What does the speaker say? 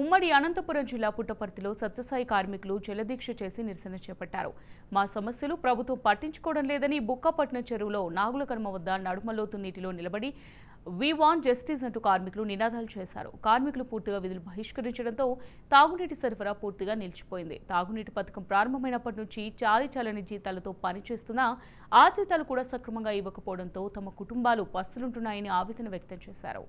ఉమ్మడి అనంతపురం జిల్లా పుట్టపర్తిలో సత్యసాయి కార్మికులు జలదీక్ష చేసి నిరసన చేపట్టారు. మా సమస్యలు ప్రభుత్వం పట్టించుకోవడం లేదని బుక్కపట్నం చెరువులో నాగుల కర్మ వద్ద నడుమలోతు నీటిలో నిలబడి వి వాంట్ జస్టిస్ అంటూ కార్మికులు నినాదాలు చేశారు. కార్మికులు పూర్తిగా విధులు బహిష్కరించడంతో తాగునీటి సరఫరా పూర్తిగా నిలిచిపోయింది. తాగునీటి పథకం ప్రారంభమైనప్పటి నుంచి చాలీచాలని జీతాలతో పనిచేస్తున్నా ఆ జీతాలు కూడా సక్రమంగా ఇవ్వకపోవడంతో తమ కుటుంబాలు పస్తులుంటున్నాయని ఆవేదన వ్యక్తం చేశారు.